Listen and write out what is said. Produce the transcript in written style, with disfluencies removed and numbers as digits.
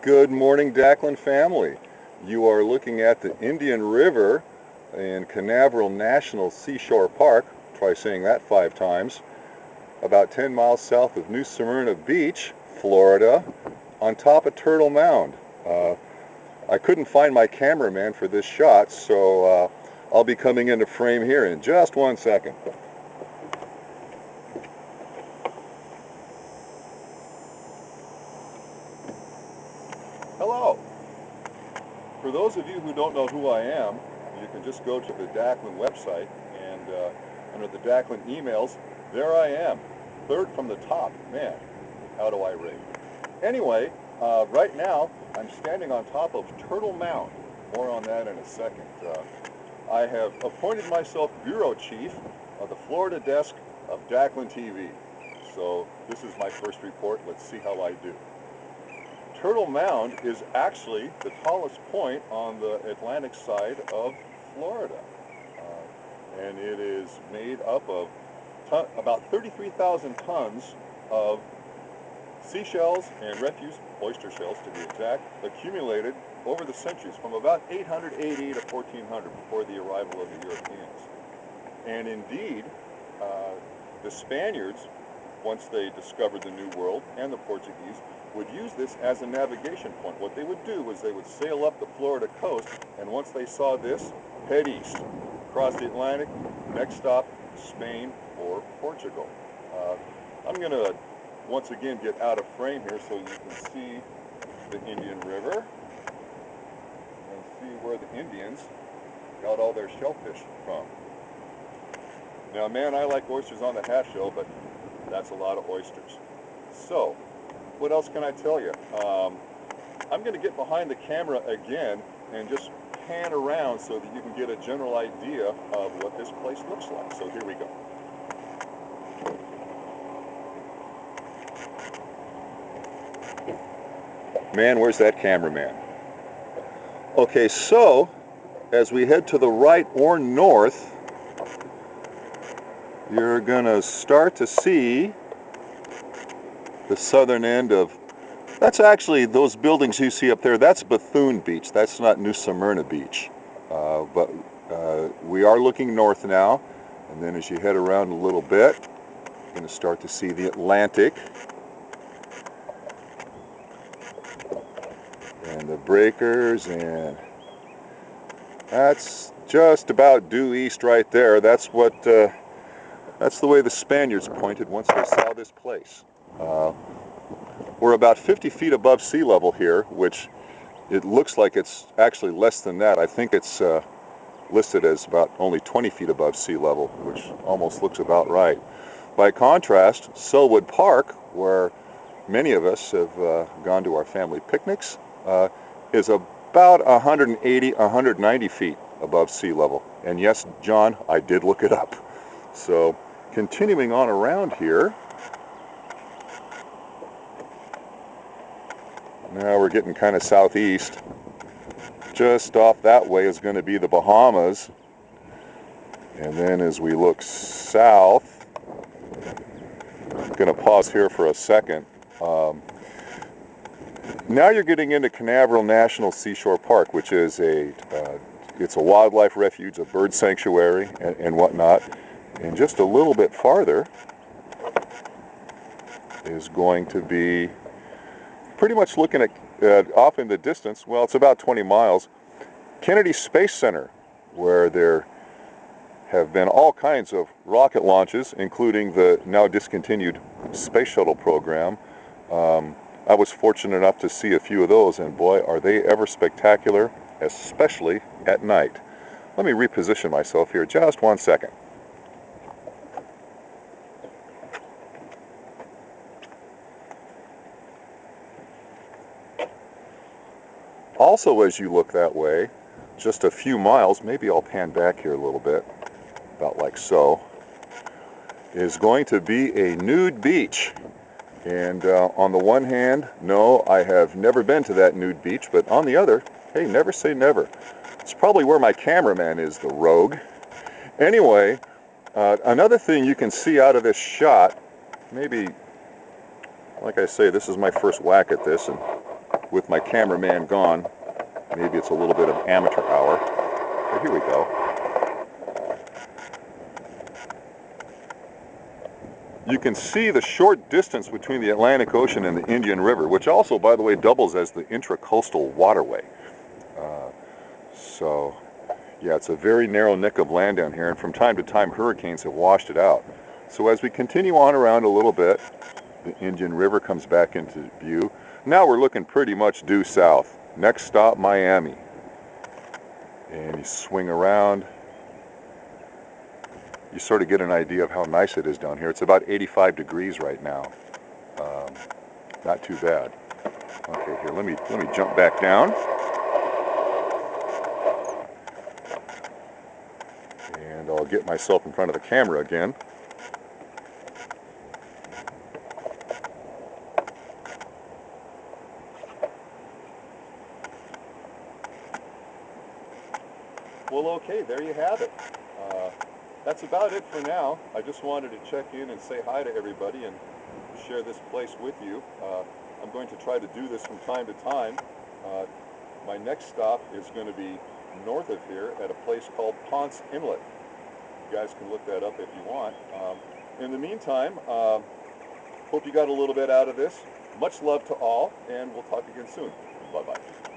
Good morning, Dacklin family. You are looking at the Indian River in Canaveral National Seashore Park. Try saying that 5 times. About 10 miles south of New Smyrna Beach, Florida, on top of Turtle Mound. I couldn't find my cameraman for this shot, so I'll be coming into frame here in just 1 second. Hello. For those of you who don't know who I am, you can just go to the Dacklin website, and under the Dacklin emails, there I am, third from the top. Man, how do I rate? Anyway, right now I'm standing on top of Turtle Mound. More on that in a second. I have appointed myself bureau chief of the Florida desk of Dacklin TV. So this is my first report. Let's see how I do. Turtle Mound is actually the tallest point on the Atlantic side of Florida. And it is made up of about 33,000 tons of seashells and refuse, oyster shells to be exact, accumulated over the centuries from about 800 AD to 1400 before the arrival of the Europeans. And indeed, the Spaniards, once they discovered the New World, and the Portuguese, would use this as a navigation point. What they would do was they would sail up the Florida coast, and once they saw this, head east, across the Atlantic, next stop, Spain or Portugal. I'm going to once again get out of frame here so you can see the Indian River and see where the Indians got all their shellfish from. Now, man, I like oysters on the half shell, but that's a lot of oysters. So, what else can I tell you? I'm going to get behind the camera again and just pan around so that you can get a general idea of what this place looks like. So here we go. Man, where's that cameraman? Okay, so as we head to the right or north, you're going to start to see the southern end of, that's actually those buildings you see up there, that's Bethune Beach, that's not New Smyrna Beach. But we are looking north now, and then as you head around a little bit, you're going to start to see the Atlantic and the breakers, and that's just about due east right there. That's what that's the way the Spaniards pointed once they saw this place. We're about 50 feet above sea level here, which it looks like it's actually less than that. I think it's listed as about only 20 feet above sea level, which almost looks about right. By contrast, Selwood Park, where many of us have gone to our family picnics, is about 180, 190 feet above sea level. And yes, John, I did look it up. So continuing on around here, now we're getting kind of southeast. Just off that way is going to be the Bahamas. And then as we look south, I'm going to pause here for a second. Now you're getting into Canaveral National Seashore Park, which is it's a wildlife refuge, a bird sanctuary, and whatnot. And just a little bit farther is going to be pretty much looking at off in the distance, well, it's about 20 miles, Kennedy Space Center, where there have been all kinds of rocket launches, including the now discontinued space shuttle program. I was fortunate enough to see a few of those, and boy, are they ever spectacular, especially at night. Let me reposition myself here just 1 second. Also, as you look that way, just a few miles, maybe I'll pan back here a little bit, about like so, is going to be a nude beach. And on the one hand, no, I have never been to that nude beach, but on the other, hey, never say never. It's probably where my cameraman is, the rogue. Anyway, another thing you can see out of this shot, maybe Like I say, this is my first whack at this, and with my cameraman gone, maybe it's a little bit of amateur hour. But here we go. You can see the short distance between the Atlantic Ocean and the Indian River, which also, by the way, doubles as the intracoastal waterway. So, yeah, it's a very narrow nick of land down here, and from time to time hurricanes have washed it out. So as we continue on around a little bit, the Indian River comes back into view. Now we're looking pretty much due south. Next stop, Miami. And you swing around. You sort of get an idea of how nice it is down here. It's about 85 degrees right now. Not too bad. Okay, here, let me jump back down. And I'll get myself in front of the camera again. Well, okay, there you have it. That's about it for now. I just wanted to check in and say hi to everybody and share this place with you. I'm going to try to do this from time to time. My next stop is going to be north of here at a place called Ponce Inlet. You guys can look that up if you want. In the meantime, hope you got a little bit out of this. Much love to all, and we'll talk again soon. Bye-bye.